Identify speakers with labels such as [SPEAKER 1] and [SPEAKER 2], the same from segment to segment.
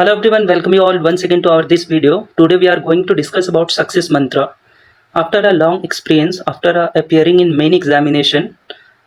[SPEAKER 1] Hello everyone, welcome you all once again to our this video. Today we are going to discuss about success mantra. After a long experience, after appearing in many examination,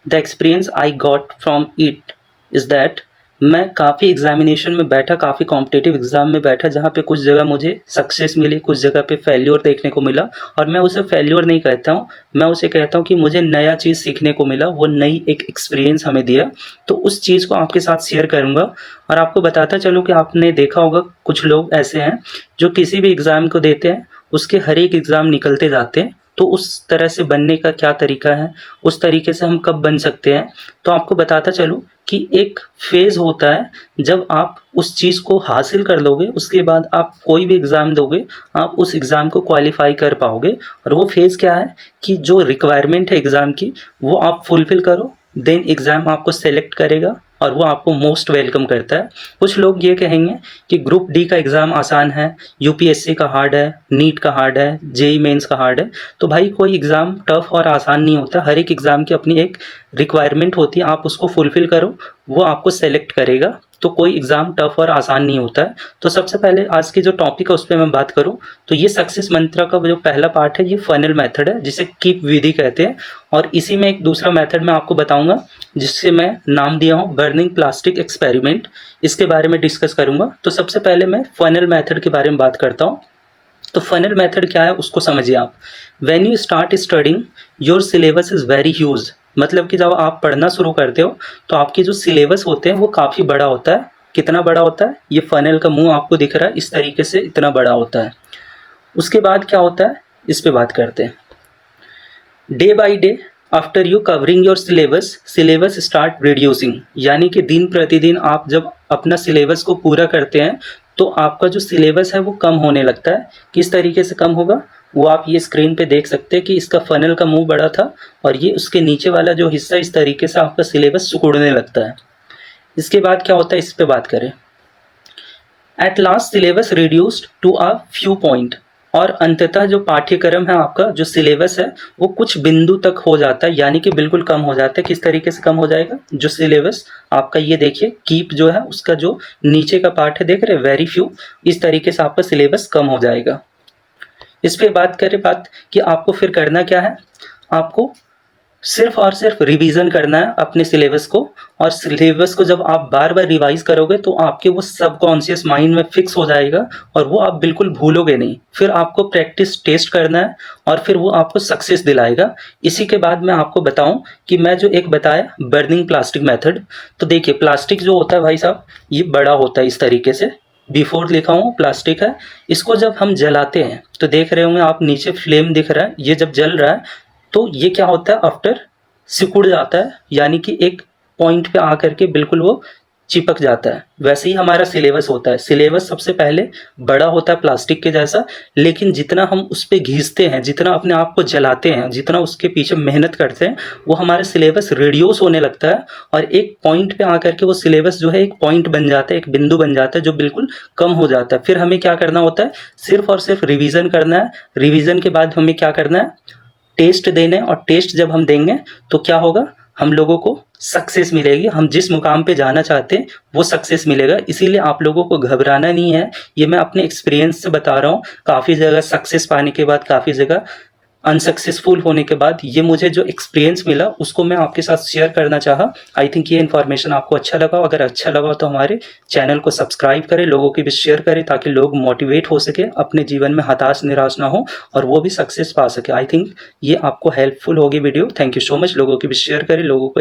[SPEAKER 1] the experience I got from it is that मैं काफ़ी examination में बैठा, काफ़ी competitive exam में बैठा, जहाँ पे कुछ जगह मुझे सक्सेस मिली, कुछ जगह पे फेल्योर देखने को मिला। और मैं उसे फेल्योर नहीं कहता हूँ, मैं उसे कहता हूँ कि मुझे नया चीज़ सीखने को मिला, वो नई एक एक्सपीरियंस हमें दिया। तो उस चीज़ को आपके साथ शेयर करूँगा और आपको बताता चलूँ कि आपने देखा होगा कुछ लोग ऐसे हैं जो किसी भी एग्ज़ाम को देते हैं, उसके हर एक एग्ज़ाम निकलते जाते हैं। तो उस तरह से बनने का क्या तरीका है, उस तरीके से हम कब बन सकते हैं, तो आपको बताता चलूँ कि एक फ़ेज़ होता है जब आप उस चीज़ को हासिल कर लोगे, उसके बाद आप कोई भी एग्ज़ाम दोगे, आप उस एग्ज़ाम को क्वालिफ़ाई कर पाओगे। और वो फ़ेज़ क्या है कि जो रिक्वायरमेंट है एग्ज़ाम की, वो आप फुलफ़िल करो, देन एग्ज़ाम आपको सेलेक्ट करेगा और वो आपको मोस्ट वेलकम करता है। कुछ लोग ये कहेंगे कि ग्रुप डी का एग्ज़ाम आसान है, यूपीएससी का हार्ड है, नीट का हार्ड है, जेईई मेंस का हार्ड है। तो भाई कोई एग्ज़ाम टफ और आसान नहीं होता, हर एक एग्ज़ाम की अपनी एक रिक्वायरमेंट होती है, आप उसको फुलफ़िल करो, वो आपको सेलेक्ट करेगा। तो कोई एग्ज़ाम टफ और आसान नहीं होता है। तो सबसे पहले आज की जो टॉपिक है उस पर मैं बात करूँ तो ये सक्सेस मंत्रा का जो पहला पार्ट है, ये फनल मेथड है, जिसे कीप विधि कहते हैं। और इसी में एक दूसरा मेथड मैं आपको बताऊंगा, जिससे मैं नाम दिया हूँ बर्निंग प्लास्टिक एक्सपेरिमेंट। इसके बारे में डिस्कस करूंगा। तो सबसे पहले मैं फनल मेथड के बारे में बात करता हूँ। तो फनल मेथड क्या है उसको समझिए आप। When you start studying your syllabus is very huge, मतलब कि जब आप पढ़ना शुरू करते हो तो आपके जो सिलेबस होते हैं वो काफ़ी बड़ा होता है। कितना बड़ा होता है, ये फनल का मुंह आपको दिख रहा है, इस तरीके से इतना बड़ा होता है। उसके बाद क्या होता है, इस पे बात करते हैं। Day by day after you covering your syllabus start reducing, यानी कि दिन प्रतिदिन आप जब अपना सिलेबस को पूरा करते हैं तो आपका जो सिलेबस है वो कम होने लगता है। किस तरीके से कम होगा, वो आप ये स्क्रीन पे देख सकते हैं कि इसका फनल का मुंह बड़ा था और ये उसके नीचे वाला जो हिस्सा इस तरीके से आपका सिलेबस सिकुड़ने लगता है। इसके बाद क्या होता है, इस पे बात करें। At last syllabus reduced to a few point, और अंततः जो पाठ्यक्रम है आपका, जो सिलेबस है वो कुछ बिंदु तक हो जाता है, यानी कि बिल्कुल कम हो जाता है। किस तरीके से कम हो जाएगा, जो सिलेबस आपका ये देखिए कीप जो है उसका जो नीचे का पार्ट है देख रहे हैं, वेरी फ्यू, इस तरीके से आपका सिलेबस कम हो जाएगा। इस पे बात करें कि आपको फिर करना क्या है, आपको सिर्फ और सिर्फ रिवीजन करना है अपने सिलेबस को। और सिलेबस को जब आप बार बार रिवाइज करोगे तो आपके वो सबकॉन्शियस माइंड में फिक्स हो जाएगा और वो आप बिल्कुल भूलोगे नहीं। फिर आपको प्रैक्टिस टेस्ट करना है और फिर वो आपको सक्सेस दिलाएगा। इसी के बाद मैं आपको बताऊं कि मैं जो एक बताया बर्निंग प्लास्टिक मेथड, तो देखिए प्लास्टिक जो होता है भाई साहब, ये बड़ा होता है इस तरीके से, बिफोर लिखा हूँ प्लास्टिक है। इसको जब हम जलाते हैं तो देख रहे होंगे आप, नीचे फ्लेम दिख रहा है, ये जब जल रहा है तो ये क्या होता है, आफ्टर सिकुड़ जाता है, यानी कि एक पॉइंट पे आकर के बिल्कुल वो चिपक जाता है। वैसे ही हमारा सिलेबस होता है। सिलेबस सबसे पहले बड़ा होता है प्लास्टिक के जैसा, लेकिन जितना हम उस पर घिसते हैं, जितना अपने आप को जलाते हैं, जितना उसके पीछे मेहनत करते हैं, वो हमारा सिलेबस रिड्यूस होने लगता है और एक पॉइंट पे आकर के वो सिलेबस जो है एक पॉइंट बन जाता है, एक बिंदु बन जाता है जो बिल्कुल कम हो जाता है। फिर हमें क्या करना होता है, सिर्फ और सिर्फ रिविज़न करना है। रिविज़न के बाद हमें क्या करना है, टेस्ट देने, और टेस्ट जब हम देंगे तो क्या होगा, हम लोगों को सक्सेस मिलेगी। हम जिस मुकाम पे जाना चाहते हैं वो सक्सेस मिलेगा। इसीलिए आप लोगों को घबराना नहीं है, ये मैं अपने एक्सपीरियंस से बता रहा हूँ। काफ़ी जगह सक्सेस पाने के बाद, काफ़ी जगह अनसक्सेसफुल होने के बाद, ये मुझे जो एक्सपीरियंस मिला उसको मैं आपके साथ शेयर करना चाहा। आई थिंक ये इन्फॉर्मेशन आपको अच्छा लगा। अगर अच्छा लगा तो हमारे चैनल को सब्सक्राइब करें, लोगों के बीच शेयर करें, ताकि लोग मोटिवेट हो सके, अपने जीवन में हताश निराश ना हो और वो भी सक्सेस पा सके। आई थिंक ये आपको हेल्पफुल होगी video. Thank you so much. लोगों के बीच शेयर करें, लोगों को